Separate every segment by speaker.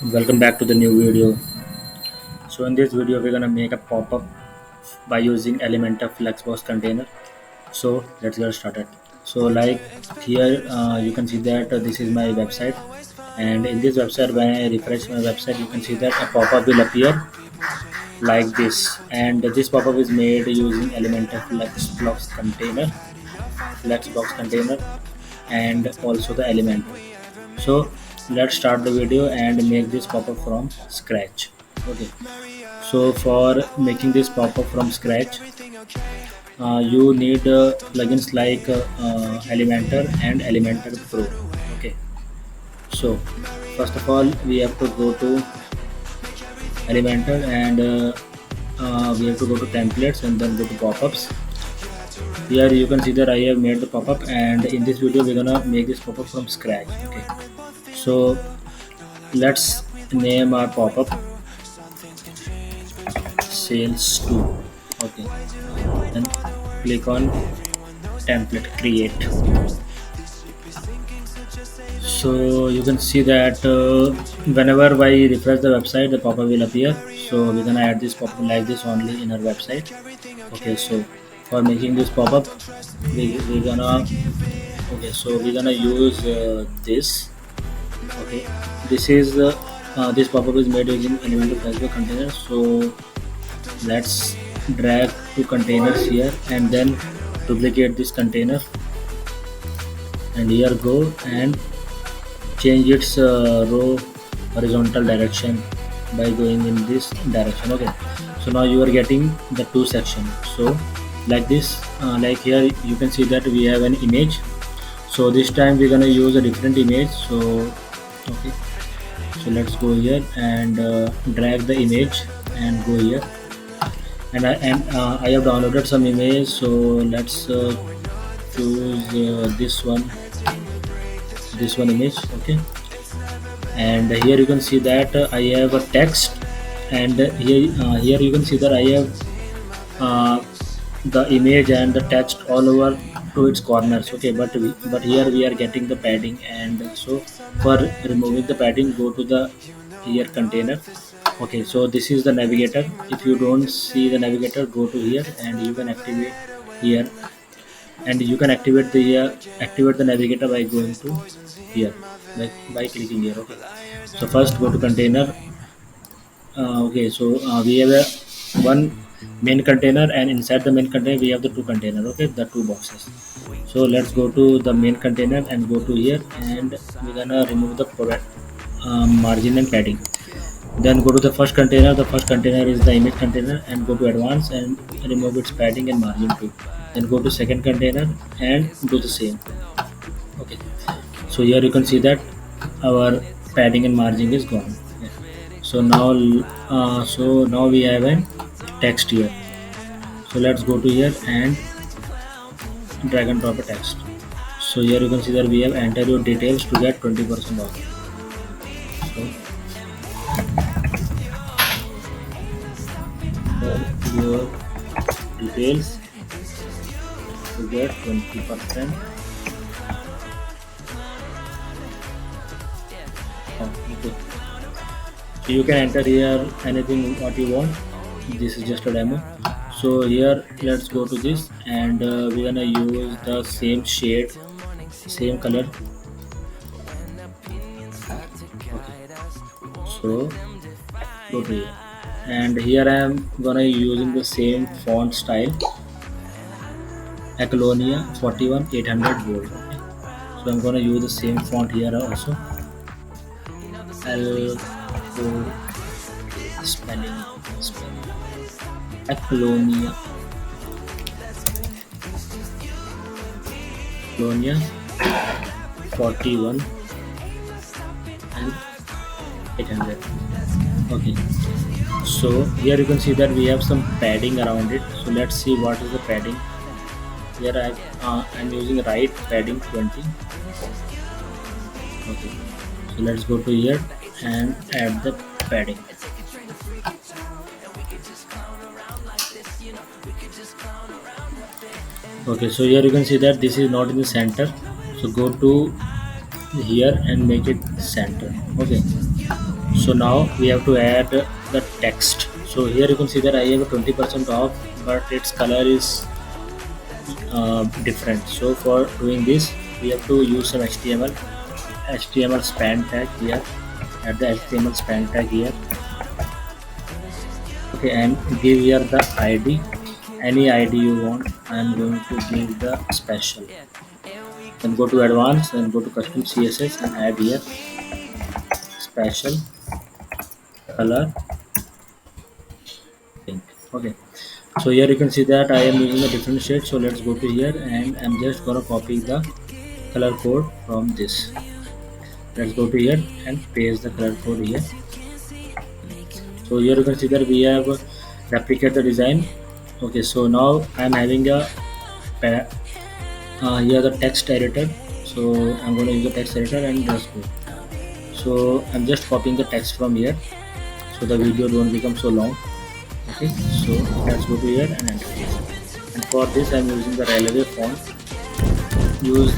Speaker 1: Welcome back to the new video. So in this video we're gonna make a pop-up by using Elementor flexbox container. So let's get started. So like here you can see that this is my website, and in this website when I refresh my website you can see that a pop-up will appear like this, and this pop-up is made using Elementor flexbox container and also the Elementor. So let's start the video and make this pop-up from scratch. Okay, so for making this pop-up from scratch you need plugins like Elementor and Elementor Pro. Okay, so first of all we have to go to Elementor, and we have to go to templates and then go to pop-ups. Here you can see that I have made the pop-up, and in this video we're gonna make this pop-up from scratch. Okay, so let's name our pop-up sales 2. Okay, then click on template create. So you can see that whenever I refresh the website the pop-up will appear. So we're gonna add this pop-up like this only in our website. Okay, so for making this pop-up we're gonna we're gonna use this. Okay, this pop-up is made using Elementor Facebook container. So let's drag two containers here and then duplicate this container, and here go and change its row horizontal direction by going in this direction. Okay, so now you are getting the two sections. So like this, like here you can see that we have an image. So this time we're gonna use a different image. So okay, so let's go here and drag the image and go here, and I have downloaded some image. So let's choose this one image. Okay, and here you can see that I have a text, and here you can see that I have the image and the text all over to its corners. Okay, but here we are getting the padding, and so for removing the padding go to the here container. Okay, so this is the navigator. If you don't see the navigator, go to here and you can activate here, and you can activate the navigator by going to here, by clicking here. Okay, so first go to container. Okay, so we have one main container, and inside the main container we have the two container. Okay, the two boxes. So let's go to the main container and go to here, and we're gonna remove the margin and padding. Then go to the first container. The first container is the image container, and go to advanced and remove its padding and margin too. Then go to second container and do the same. Okay, so here you can see that our padding and margin is gone. Yeah. So now we have a text here. So let's go to here and drag and drop a text. So here you can see that we have enter your details to get 20% off. So your details to get 20% off. Okay. So you can enter here anything what you want. This is just a demo. So here let's go to this, and we're gonna use the same shade, same color. Okay. So go to here, and here I am gonna using the same font style, Acolonia 41800 bold. Okay. So I'm gonna use the same font here also. L spelling Acolonia 41 and 800. Okay, so here you can see that we have some padding around it. So let's see what is the padding. Here I'm using right padding 20. Okay, so let's go to here and add the padding. Okay, so here you can see that this is not in the center. So go to here and make it center. Okay, So now we have to add the text. So here you can see that I have a 20% off, but its color is different. So for doing this, we have to use some HTML span tag here. Add the HTML span tag here. Okay, and give here the ID, any ID you want. I'm going to give the special. Then go to advanced, then go to custom CSS and add here special color pink. Okay, so here you can see that I am using a different shade. So let's go to here and I'm just gonna copy the color code from this. Let's go to here and paste the color code here. So here you can see that we have replicate the design. Okay, so now I'm having a here the text editor. So I'm going to use the text editor and let's go. So I'm just copying the text from here so the video don't become so long. Okay, so let's go to here and enter here. And for this I'm using the railway font. Use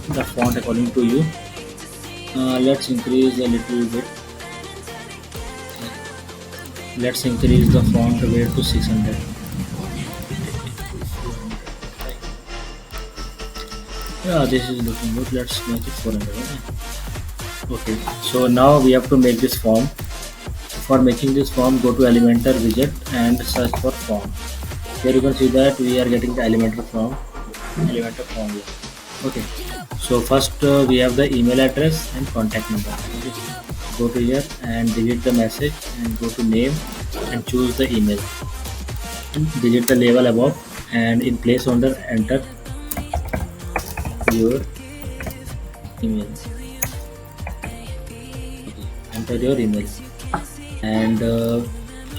Speaker 1: the font according to you. Let's increase a little bit. Let's increase the font weight to 600. Yeah, this is looking good. Let's make it 400. Okay, so now we have to make this form. For making this form, go to Elementor widget and search for form. Here you can see that we are getting the Elementor form. Here. Okay, so first we have the email address and contact number. Okay. Go to here and delete the message and go to name and choose the email. Delete the label above and in place under enter your email. Okay. Enter your email. And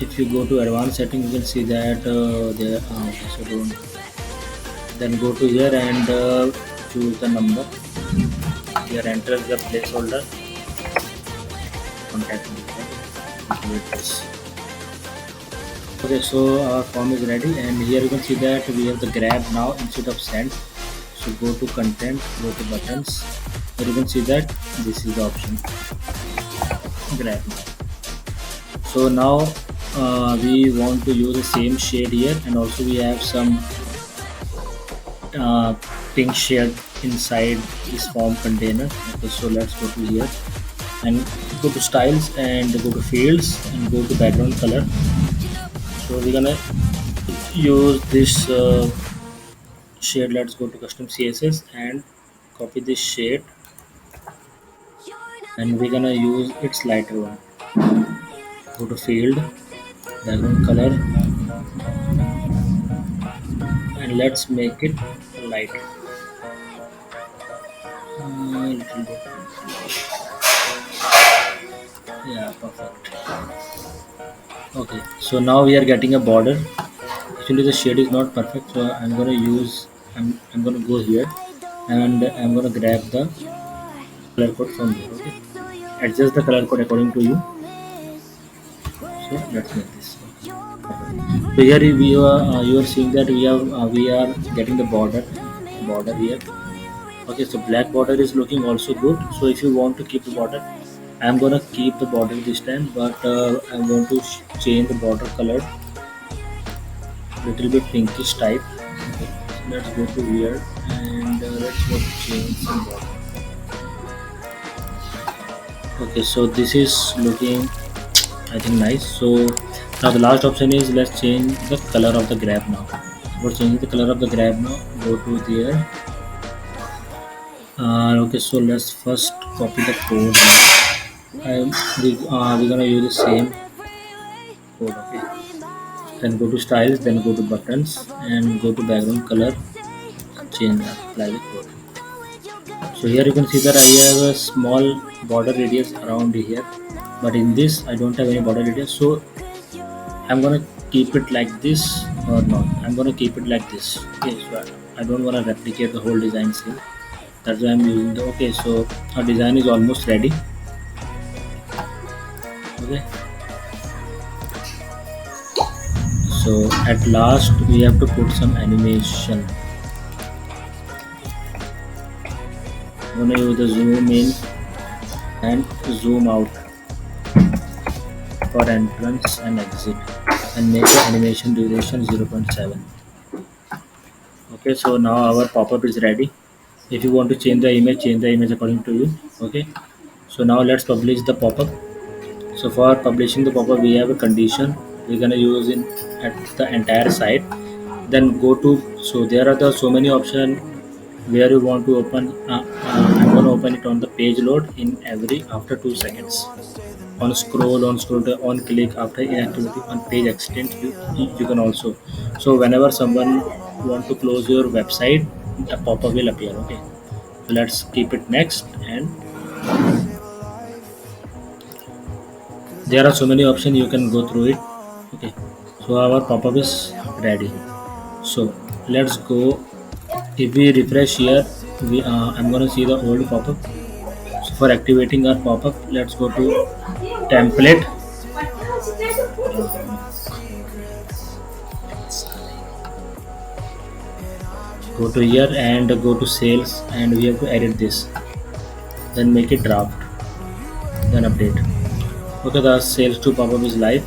Speaker 1: if you go to advanced setting you can see that there okay, so don't, then go to here and choose the number. Here enter the placeholder contact number. Okay, so our form is ready and here you can see that we have the grab now instead of send. So go to content, go to buttons. Here you can see that this is the option, grab now. So now we want to use the same shade here and also we have some pink shade inside this form container. Okay, so let's go to here and go to styles and go to fields and go to background color. So we're gonna use this shade. Let's go to custom CSS and copy this shade and we're gonna use its lighter one. Go to field, background color and let's make it light. Little bit. Yeah, perfect. Okay, so now we are getting a border. Actually the shade is not perfect, so I'm gonna go here and I'm gonna grab the color code from here. Okay, adjust the color code according to you. So let's make this. So here you are seeing that we are getting the border here. Okay, so black border is looking also good. So if you want to keep the border, I'm gonna keep the border this time, but I want to change the border color little bit pinkish type. Okay, so let's go to here and let's go to change some border. Okay, so this is looking I think nice. So now the last option is let's change the color of the grab now. For changing the color of the grab now, go to there. Okay, so let's first copy the code. We're gonna use the same code. Okay, then go to styles, then go to buttons and go to background color. Change apply the code. So here you can see that I have a small border radius around here, but in this I don't have any border radius. So I'm gonna keep it like this or not. I'm gonna keep it like this. Okay, so I don't wanna replicate the whole design scene. That's why I'm using the okay. So our design is almost ready. Okay. So at last we have to put some animation. I'm gonna use the zoom in and zoom out. for entrance and exit, and make the animation duration 0.7. Okay, so now our pop-up is ready. If you want to change the image according to you. Okay, so now let's publish the pop-up. So for publishing the pop-up, we have a condition we're gonna use in at the entire site. Then go to, so there are the so many options where you want to open. I'm gonna open it on the page load in every after 2 seconds. On scroll on click after inactivity on page extent, you can also. So whenever someone want to close your website, the pop-up will appear. Okay, so let's keep it next. And there are so many options, you can go through it. Okay, so our pop-up is ready. So let's go. If we refresh here, I'm gonna see the old pop-up. So for activating our pop-up, let's go to template. Go to here and go to sales, and we have to edit this. Then make it draft. Then update. Okay, the sales to pop-up is live.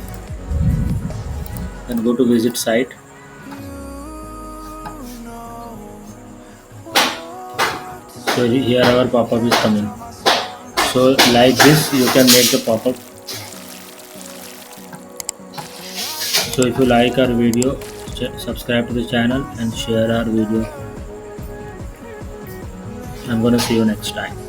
Speaker 1: Then go to visit site. So here our pop-up is coming. So like this, you can make the pop-up. So if you like our video, subscribe to the channel and share our video. I'm gonna see you next time.